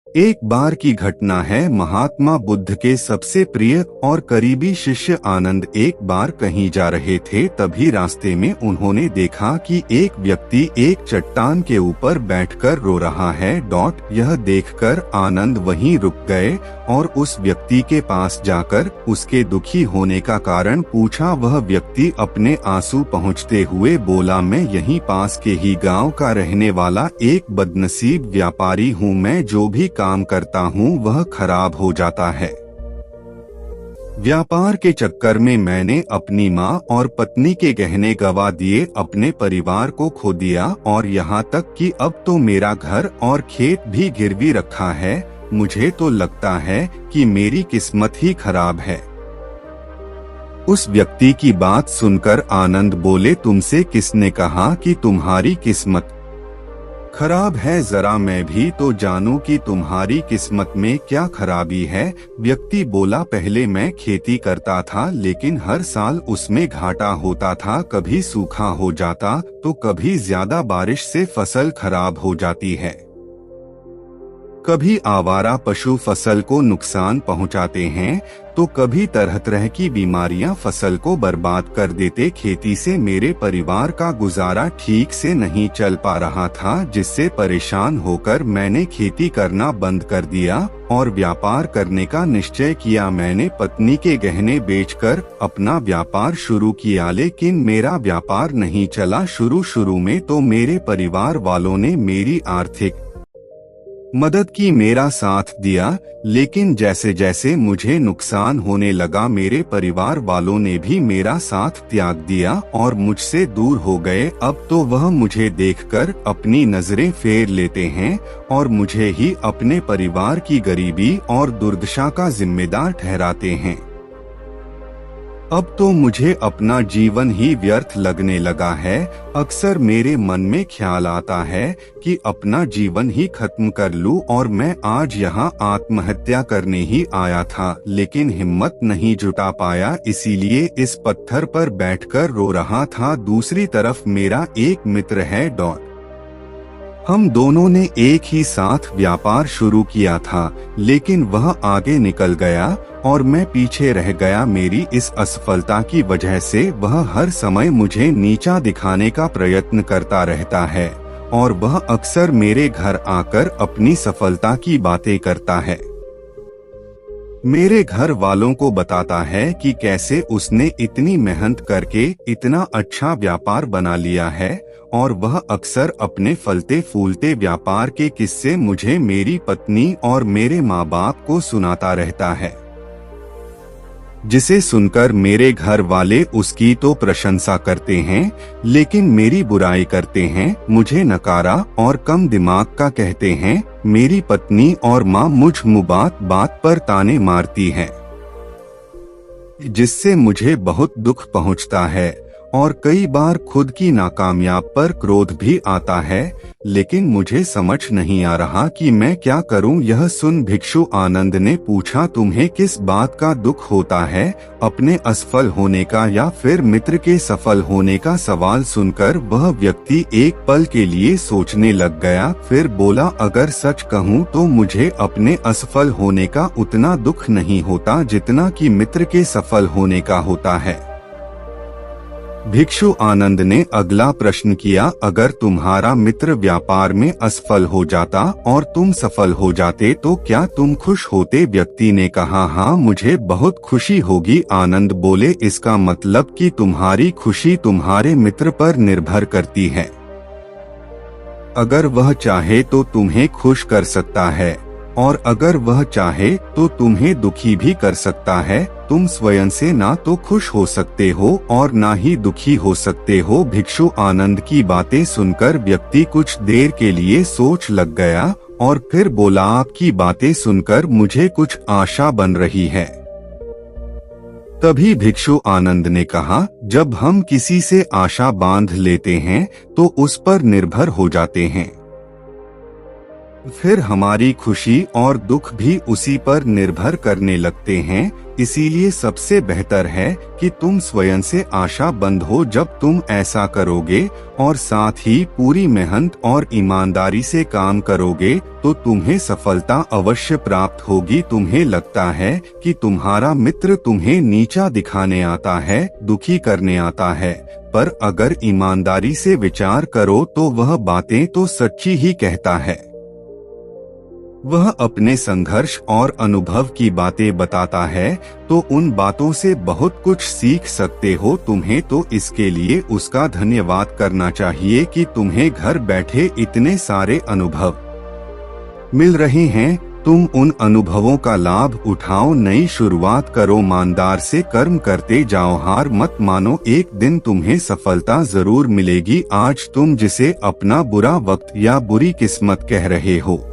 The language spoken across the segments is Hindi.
एक बार की घटना है। महात्मा बुद्ध के सबसे प्रिय और करीबी शिष्य आनंद एक बार कहीं जा रहे थे। तभी रास्ते में उन्होंने देखा कि एक व्यक्ति एक चट्टान के ऊपर बैठकर रो रहा है। यह देखकर आनंद वहीं रुक गए और उस व्यक्ति के पास जाकर उसके दुखी होने का कारण पूछा। वह व्यक्ति अपने आंसू पहुँचते हुए बोला, मैं यहीं पास के ही गाँव का रहने वाला एक बदनसीब व्यापारी हूँ। मैं जो भी काम करता हूँ वह खराब हो जाता है। व्यापार के चक्कर में मैंने अपनी माँ और पत्नी के गहने गवा दिए, अपने परिवार को खो दिया और यहाँ तक कि अब तो मेरा घर और खेत भी गिरवी रखा है। मुझे तो लगता है कि मेरी किस्मत ही खराब है। उस व्यक्ति की बात सुनकर आनंद बोले, तुमसे किसने कहा कि तुम्हारी किस्मत खराब है? जरा मैं भी तो जानूं कि तुम्हारी किस्मत में क्या खराबी है। व्यक्ति बोला, पहले मैं खेती करता था लेकिन हर साल उसमें घाटा होता था। कभी सूखा हो जाता तो कभी ज्यादा बारिश से फसल खराब हो जाती है। कभी आवारा पशु फसल को नुकसान पहुंचाते हैं तो कभी तरह तरह की बीमारियां फसल को बर्बाद कर देते। खेती से मेरे परिवार का गुजारा ठीक से नहीं चल पा रहा था, जिससे परेशान होकर मैंने खेती करना बंद कर दिया और व्यापार करने का निश्चय किया। मैंने पत्नी के गहने बेचकर अपना व्यापार शुरू किया, लेकिन मेरा व्यापार नहीं चला। शुरू में तो मेरे परिवार वालों ने मेरी आर्थिक मदद की, मेरा साथ दिया, लेकिन जैसे जैसे मुझे नुकसान होने लगा मेरे परिवार वालों ने भी मेरा साथ त्याग दिया और मुझसे दूर हो गए। अब तो वह मुझे देखकर अपनी नजरें फेर लेते हैं और मुझे ही अपने परिवार की गरीबी और दुर्दशा का जिम्मेदार ठहराते हैं। अब तो मुझे अपना जीवन ही व्यर्थ लगने लगा है। अक्सर मेरे मन में ख्याल आता है कि अपना जीवन ही खत्म कर लूं और मैं आज यहाँ आत्महत्या करने ही आया था, लेकिन हिम्मत नहीं जुटा पाया, इसीलिए इस पत्थर पर बैठकर रो रहा था। दूसरी तरफ मेरा एक मित्र है। हम दोनों ने एक ही साथ व्यापार शुरू किया था, लेकिन वह आगे निकल गया और मैं पीछे रह गया। मेरी इस असफलता की वजह से वह हर समय मुझे नीचा दिखाने का प्रयत्न करता रहता है और वह अक्सर मेरे घर आकर अपनी सफलता की बातें करता है। मेरे घर वालों को बताता है कि कैसे उसने इतनी मेहनत करके इतना अच्छा व्यापार बना लिया है, और वह अक्सर अपने फलते फूलते व्यापार के किस्से मुझे, मेरी पत्नी और मेरे माँ बाप को सुनाता रहता है, जिसे सुनकर मेरे घर वाले उसकी तो प्रशंसा करते हैं लेकिन मेरी बुराई करते हैं, मुझे नकारा और कम दिमाग का कहते हैं। मेरी पत्नी और माँ मुझ बात बात पर ताने मारती है, जिससे मुझे बहुत दुख पहुँचता है और कई बार खुद की नाकामयाब पर क्रोध भी आता है, लेकिन मुझे समझ नहीं आ रहा कि मैं क्या करूं। यह सुन भिक्षु आनंद ने पूछा, तुम्हें किस बात का दुख होता है, अपने असफल होने का या फिर मित्र के सफल होने का? सवाल सुनकर वह व्यक्ति एक पल के लिए सोचने लग गया, फिर बोला, अगर सच कहूं तो मुझे अपने असफल होने का उतना दुख नहीं होता जितना कि मित्र के सफल होने का होता है। भिक्षु आनंद ने अगला प्रश्न किया, अगर तुम्हारा मित्र व्यापार में असफल हो जाता और तुम सफल हो जाते तो क्या तुम खुश होते? व्यक्ति ने कहा, हाँ मुझे बहुत खुशी होगी। आनंद बोले, इसका मतलब कि तुम्हारी खुशी तुम्हारे मित्र पर निर्भर करती है। अगर वह चाहे तो तुम्हें खुश कर सकता है और अगर वह चाहे तो तुम्हें दुखी भी कर सकता है। तुम स्वयं से ना तो खुश हो सकते हो और ना ही दुखी हो सकते हो। भिक्षु आनंद की बातें सुनकर व्यक्ति कुछ देर के लिए सोच लग गया और फिर बोला, आपकी बातें सुनकर मुझे कुछ आशा बन रही है। तभी भिक्षु आनंद ने कहा, जब हम किसी से आशा बांध लेते हैं तो उस पर निर्भर हो जाते हैं, फिर हमारी खुशी और दुख भी उसी पर निर्भर करने लगते हैं। इसीलिए सबसे बेहतर है कि तुम स्वयं से आशा बंद हो। जब तुम ऐसा करोगे और साथ ही पूरी मेहनत और ईमानदारी से काम करोगे तो तुम्हें सफलता अवश्य प्राप्त होगी। तुम्हें लगता है कि तुम्हारा मित्र तुम्हें नीचा दिखाने आता है, दुखी करने आता है, पर अगर ईमानदारी से विचार करो तो वह बातें तो सच्ची ही कहता है। वह अपने संघर्ष और अनुभव की बातें बताता है, तो उन बातों से बहुत कुछ सीख सकते हो। तुम्हें तो इसके लिए उसका धन्यवाद करना चाहिए कि तुम्हें घर बैठे इतने सारे अनुभव मिल रहे हैं। तुम उन अनुभवों का लाभ उठाओ, नई शुरुआत करो, ईमानदार से कर्म करते जाओ, हार मत मानो, एक दिन तुम्हें सफलता जरूर मिलेगी। आज तुम जिसे अपना बुरा वक्त या बुरी किस्मत कह रहे हो,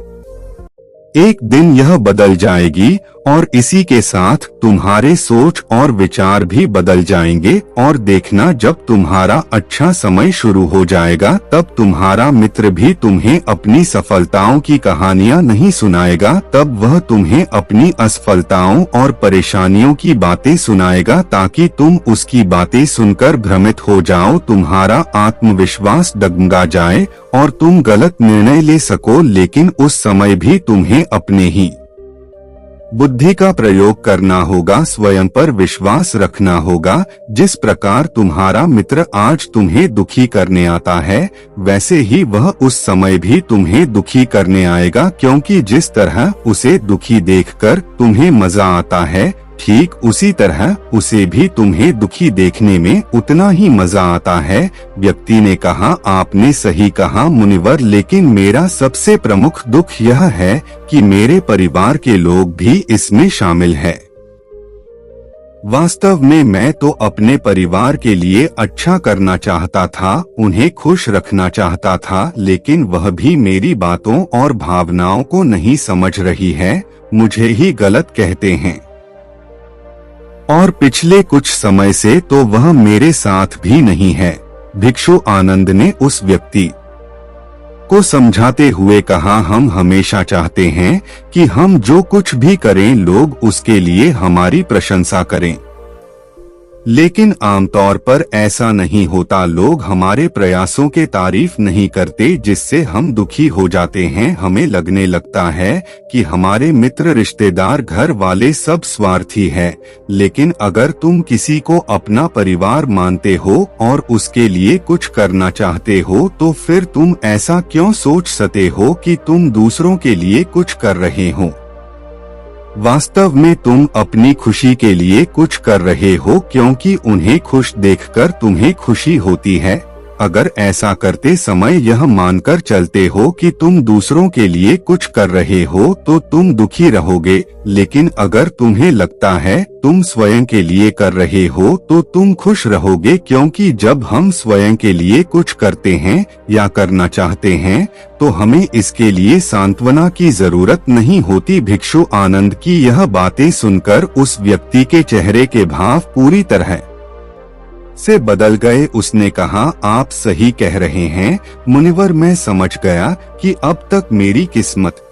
एक दिन यह बदल जाएगी और इसी के साथ तुम्हारे सोच और विचार भी बदल जाएंगे। और देखना, जब तुम्हारा अच्छा समय शुरू हो जाएगा तब तुम्हारा मित्र भी तुम्हें अपनी सफलताओं की कहानियां नहीं सुनाएगा, तब वह तुम्हें अपनी असफलताओं और परेशानियों की बातें सुनाएगा, ताकि तुम उसकी बातें सुनकर भ्रमित हो जाओ, तुम्हारा आत्मविश्वास डगमगा जाए और तुम गलत निर्णय ले सको। लेकिन उस समय भी तुम्हें अपने ही बुद्धि का प्रयोग करना होगा, स्वयं पर विश्वास रखना होगा। जिस प्रकार तुम्हारा मित्र आज तुम्हें दुखी करने आता है, वैसे ही वह उस समय भी तुम्हें दुखी करने आएगा, क्योंकि जिस तरह उसे दुखी देखकर तुम्हें मजा आता है, ठीक उसी तरह उसे भी तुम्हें दुखी देखने में उतना ही मजा आता है। व्यक्ति ने कहा, आपने सही कहा मुनिवर, लेकिन मेरा सबसे प्रमुख दुख यह है कि मेरे परिवार के लोग भी इसमें शामिल हैं। वास्तव में मैं तो अपने परिवार के लिए अच्छा करना चाहता था, उन्हें खुश रखना चाहता था, लेकिन वह भी मेरी बातों और भावनाओं को नहीं समझ रही है, मुझे ही गलत कहते हैं। और पिछले कुछ समय से तो वह मेरे साथ भी नहीं है। भिक्षु आनंद ने उस व्यक्ति को समझाते हुए कहा, हम हमेशा चाहते हैं कि हम जो कुछ भी करें लोग उसके लिए हमारी प्रशंसा करें, लेकिन आमतौर पर ऐसा नहीं होता। लोग हमारे प्रयासों के तारीफ नहीं करते, जिससे हम दुखी हो जाते हैं। हमें लगने लगता है कि हमारे मित्र, रिश्तेदार, घर वाले सब स्वार्थी हैं। लेकिन अगर तुम किसी को अपना परिवार मानते हो और उसके लिए कुछ करना चाहते हो, तो फिर तुम ऐसा क्यों सोच सकते हो कि तुम दूसरों के लिए कुछ कर रहे हो? वास्तव में तुम अपनी खुशी के लिए कुछ कर रहे हो, क्योंकि उन्हें खुश देखकर तुम्हें खुशी होती है। अगर ऐसा करते समय यह मानकर चलते हो कि तुम दूसरों के लिए कुछ कर रहे हो तो तुम दुखी रहोगे, लेकिन अगर तुम्हें लगता है तुम स्वयं के लिए कर रहे हो तो तुम खुश रहोगे, क्योंकि जब हम स्वयं के लिए कुछ करते हैं या करना चाहते हैं तो हमें इसके लिए सांत्वना की जरूरत नहीं होती। भिक्षु आनंद की यह बातें सुनकर उस व्यक्ति के चेहरे के भाव पूरी तरह से बदल गए। उसने कहा, आप सही कह रहे हैं मुनिवर, मैं समझ गया कि अब तक मेरी किस्मत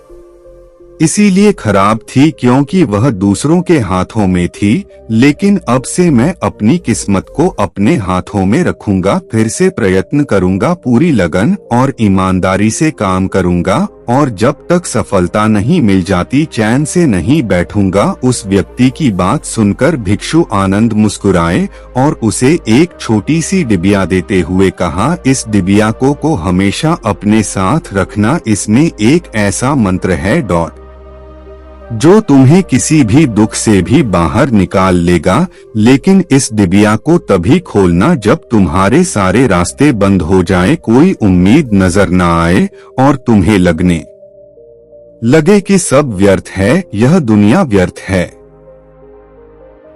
इसीलिए खराब थी क्योंकि वह दूसरों के हाथों में थी, लेकिन अब से मैं अपनी किस्मत को अपने हाथों में रखूंगा, फिर से प्रयत्न करूंगा, पूरी लगन और ईमानदारी से काम करूंगा और जब तक सफलता नहीं मिल जाती चैन से नहीं बैठूंगा। उस व्यक्ति की बात सुनकर भिक्षु आनंद मुस्कुराए और उसे एक छोटी सी डिबिया देते हुए कहा, इस डिबिया को हमेशा अपने साथ रखना, इसमें एक ऐसा मंत्र है जो तुम्हें किसी भी दुख से भी बाहर निकाल लेगा। लेकिन इस डिबिया को तभी खोलना जब तुम्हारे सारे रास्ते बंद हो जाएं, कोई उम्मीद नजर न आए और तुम्हें लगे कि सब व्यर्थ है, यह दुनिया व्यर्थ है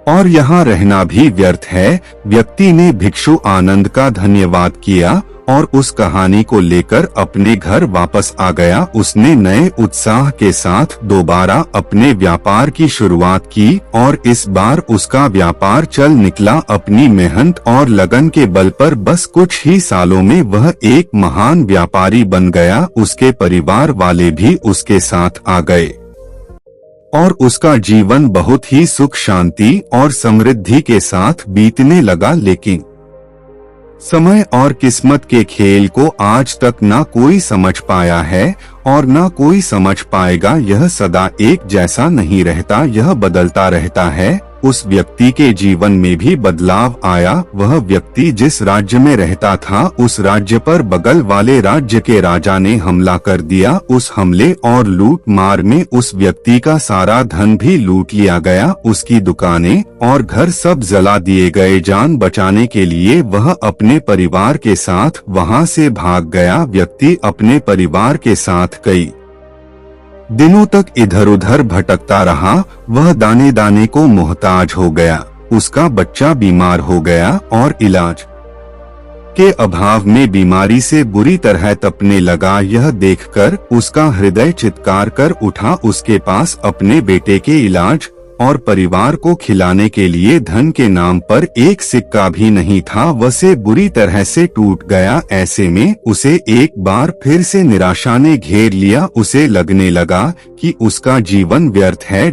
और यहाँ रहना भी व्यर्थ है। व्यक्ति ने भिक्षु आनंद का धन्यवाद किया और उस कहानी को लेकर अपने घर वापस आ गया। उसने नए उत्साह के साथ दोबारा अपने व्यापार की शुरुआत की और इस बार उसका व्यापार चल निकला। अपनी मेहनत और लगन के बल पर बस कुछ ही सालों में वह एक महान व्यापारी बन गया। उसके परिवार वाले भी उसके साथ आ गए। और उसका जीवन बहुत ही सुख शांति और समृद्धि के साथ बीतने लगा। लेकिन समय और किस्मत के खेल को आज तक ना कोई समझ पाया है और ना कोई समझ पाएगा। यह सदा एक जैसा नहीं रहता, यह बदलता रहता है। उस व्यक्ति के जीवन में भी बदलाव आया। वह व्यक्ति जिस राज्य में रहता था उस राज्य पर बगल वाले राज्य के राजा ने हमला कर दिया। उस हमले और लूट मार में उस व्यक्ति का सारा धन भी लूट लिया गया। उसकी दुकानें और घर सब जला दिए गए। जान बचाने के लिए वह अपने परिवार के साथ वहां से भाग गया। व्यक्ति अपने परिवार के साथ कई दिनों तक इधर उधर भटकता रहा। वह दाने दाने को मोहताज हो गया। उसका बच्चा बीमार हो गया और इलाज के अभाव में बीमारी से बुरी तरह तपने लगा। यह देखकर उसका हृदय चित्कार कर उठा। उसके पास अपने बेटे के इलाज और परिवार को खिलाने के लिए धन के नाम पर एक सिक्का भी नहीं था। वह से बुरी तरह से टूट गया। ऐसे में उसे एक बार फिर से निराशा ने घेर लिया। उसे लगने लगा कि उसका जीवन व्यर्थ है।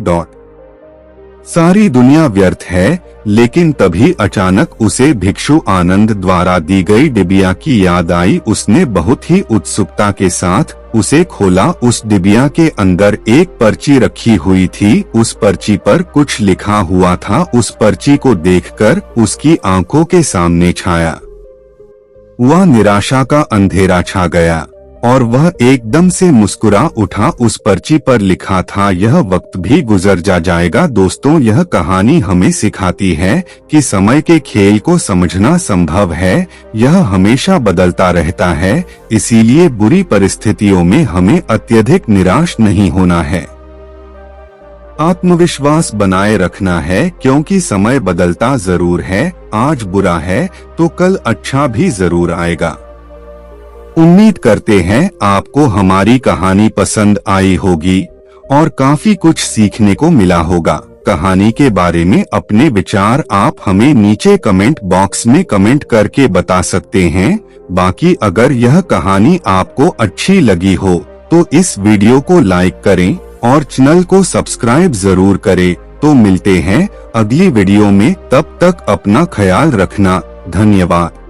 सारी दुनिया व्यर्थ है। लेकिन तभी अचानक उसे भिक्षु आनंद द्वारा दी गई डिबिया की याद आई। उसने बहुत ही उत्सुकता के साथ उसे खोला। उस डिबिया के अंदर एक पर्ची रखी हुई थी। उस पर्ची पर कुछ लिखा हुआ था। उस पर्ची को देखकर उसकी आंखों के सामने छाया वह निराशा का अंधेरा छा गया और वह एकदम से मुस्कुरा उठा। उस पर्ची पर लिखा था, यह वक्त भी गुजर जाएगा। दोस्तों, यह कहानी हमें सिखाती है कि समय के खेल को समझना संभव है। यह हमेशा बदलता रहता है। इसीलिए बुरी परिस्थितियों में हमें अत्यधिक निराश नहीं होना है। आत्मविश्वास बनाए रखना है, क्योंकि समय बदलता जरूर है। आज बुरा है तो कल अच्छा भी जरूर आएगा। उम्मीद करते हैं आपको हमारी कहानी पसंद आई होगी और काफी कुछ सीखने को मिला होगा। कहानी के बारे में अपने विचार आप हमें नीचे कमेंट बॉक्स में कमेंट करके बता सकते हैं। बाकी अगर यह कहानी आपको अच्छी लगी हो तो इस वीडियो को लाइक करें और चैनल को सब्सक्राइब जरूर करें। तो मिलते हैं अगली वीडियो में, तब तक अपना ख्याल रखना। धन्यवाद।